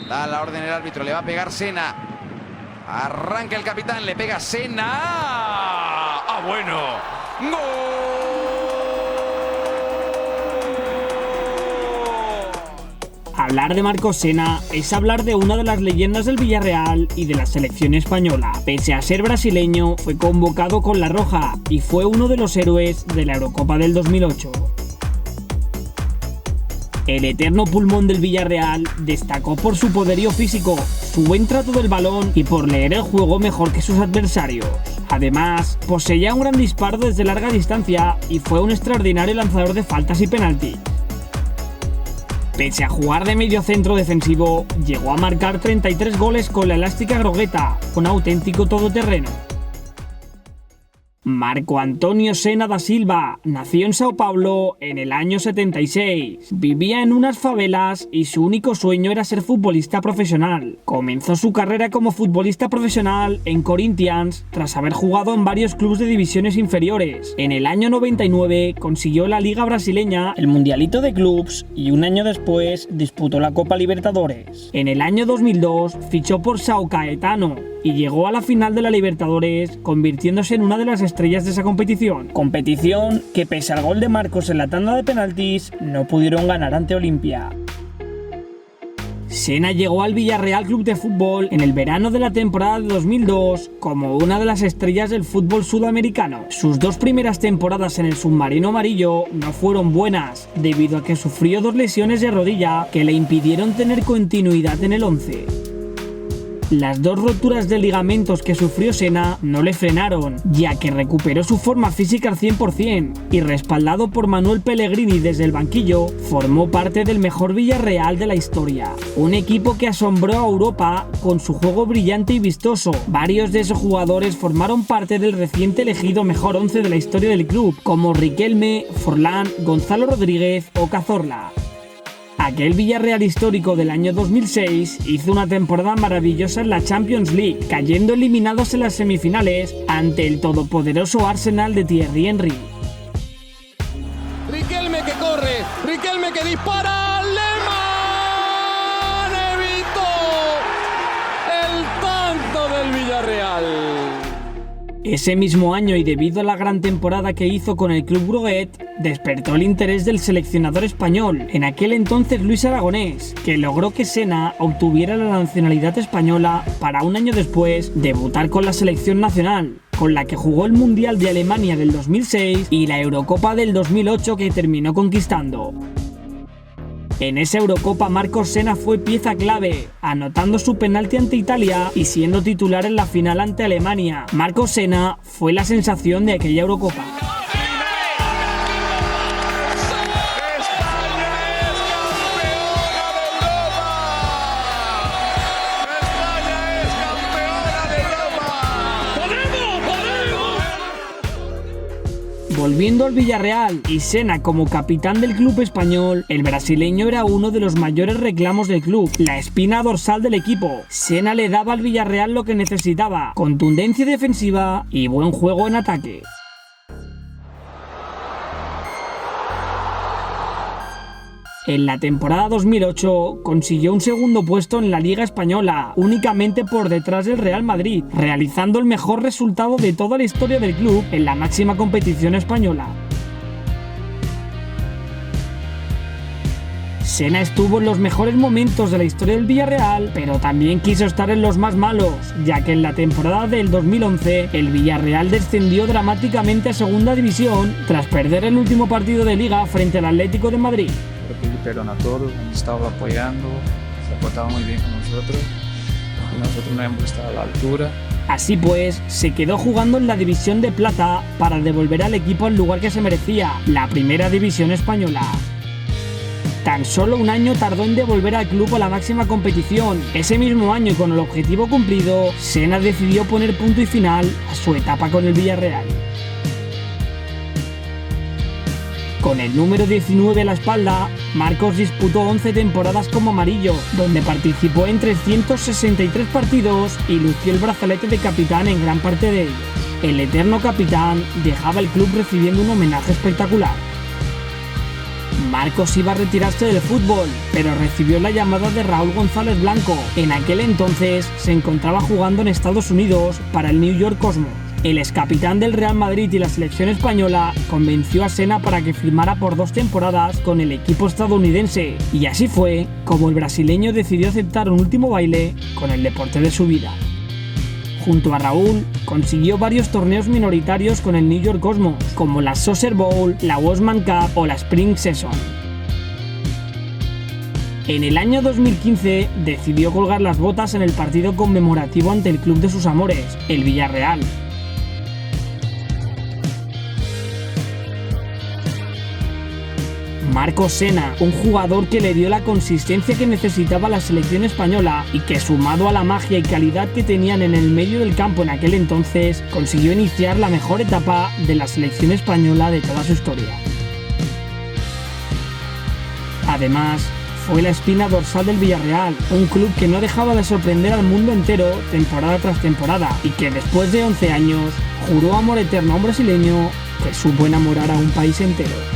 Da la orden el árbitro, le va a pegar Sena. Arranca el capitán, le pega Sena. ¡Ah, bueno! ¡Gol! Hablar de Marcos Sena es hablar de una de las leyendas del Villarreal y de la selección española. Pese a ser brasileño, fue convocado con la roja y fue uno de los héroes de la Eurocopa del 2008. El eterno pulmón del Villarreal destacó por su poderío físico, su buen trato del balón y por leer el juego mejor que sus adversarios. Además, poseía un gran disparo desde larga distancia y fue un extraordinario lanzador de faltas y penaltis. Pese a jugar de mediocentro defensivo, llegó a marcar 33 goles con la elástica Grogueta, un auténtico todoterreno. Marco Antonio Sena da Silva nació en Sao Paulo en el año 76. Vivía en unas favelas y su único sueño era ser futbolista profesional. Comenzó su carrera como futbolista profesional en Corinthians tras haber jugado en varios clubes de divisiones inferiores. En el año 99 consiguió la Liga Brasileña, el Mundialito de Clubs y un año después disputó la Copa Libertadores. En el año 2002 fichó por São Caetano y llegó a la final de la Libertadores, convirtiéndose en una de las estrellas de esa competición. Competición que, pese al gol de Marcos en la tanda de penaltis, no pudieron ganar ante Olimpia. Sena llegó al Villarreal Club de Fútbol en el verano de la temporada de 2002 como una de las estrellas del fútbol sudamericano. Sus dos primeras temporadas en el submarino amarillo no fueron buenas, debido a que sufrió 2 lesiones de rodilla que le impidieron tener continuidad en el 11. Las 2 roturas de ligamentos que sufrió Sena no le frenaron, ya que recuperó su forma física al 100% y, respaldado por Manuel Pellegrini desde el banquillo, formó parte del mejor Villarreal de la historia. Un equipo que asombró a Europa con su juego brillante y vistoso. Varios de esos jugadores formaron parte del reciente elegido mejor 11 de la historia del club, como Riquelme, Forlán, Gonzalo Rodríguez o Cazorla. Aquel Villarreal histórico del año 2006 hizo una temporada maravillosa en la Champions League, cayendo eliminados en las semifinales ante el todopoderoso Arsenal de Thierry Henry. Riquelme que corre, Riquelme que dispara, Lehmann evitó el tanto del Villarreal. Ese mismo año, y debido a la gran temporada que hizo con el Club Groguet, despertó el interés del seleccionador español, en aquel entonces Luis Aragonés, que logró que Sena obtuviera la nacionalidad española para un año después debutar con la selección nacional, con la que jugó el Mundial de Alemania del 2006 y la Eurocopa del 2008 que terminó conquistando. En esa Eurocopa Marcos Sena fue pieza clave, anotando su penalti ante Italia y siendo titular en la final ante Alemania. Marcos Sena fue la sensación de aquella Eurocopa. Volviendo al Villarreal y Sena como capitán del club español, el brasileño era uno de los mayores reclamos del club, la espina dorsal del equipo. Sena le daba al Villarreal lo que necesitaba: contundencia defensiva y buen juego en ataque. En la temporada 2008 consiguió un segundo puesto en la Liga Española, únicamente por detrás del Real Madrid, realizando el mejor resultado de toda la historia del club en la máxima competición española. Sena estuvo en los mejores momentos de la historia del Villarreal, pero también quiso estar en los más malos, ya que en la temporada del 2011 el Villarreal descendió dramáticamente a Segunda División tras perder el último partido de Liga frente al Atlético de Madrid. Pedir perdón a todos, han estado apoyando, se ha portado muy bien con nosotros y nosotros no hemos estado a la altura. Así pues, se quedó jugando en la División de Plata para devolver al equipo al lugar que se merecía, la Primera División Española. Tan solo un año tardó en devolver al club a la máxima competición. Ese mismo año, y con el objetivo cumplido, Sena decidió poner punto y final a su etapa con el Villarreal. Con el número 19 a la espalda, Marcos disputó 11 temporadas como amarillo, donde participó en 363 partidos y lució el brazalete de capitán en gran parte de ellos. El eterno capitán dejaba el club recibiendo un homenaje espectacular. Marcos iba a retirarse del fútbol, pero recibió la llamada de Raúl González Blanco. En aquel entonces se encontraba jugando en Estados Unidos para el New York Cosmos. El excapitán del Real Madrid y la selección española convenció a Senna para que firmara por 2 temporadas con el equipo estadounidense, y así fue como el brasileño decidió aceptar un último baile con el deporte de su vida. Junto a Raúl, consiguió varios torneos minoritarios con el New York Cosmos, como la Saucer Bowl, la Westman Cup o la Spring Season. En el año 2015 decidió colgar las botas en el partido conmemorativo ante el club de sus amores, el Villarreal. Marcos Senna, un jugador que le dio la consistencia que necesitaba la selección española y que, sumado a la magia y calidad que tenían en el medio del campo en aquel entonces, consiguió iniciar la mejor etapa de la selección española de toda su historia. Además, fue la espina dorsal del Villarreal, un club que no dejaba de sorprender al mundo entero temporada tras temporada y que después de 11 años juró amor eterno a un brasileño que supo enamorar a un país entero.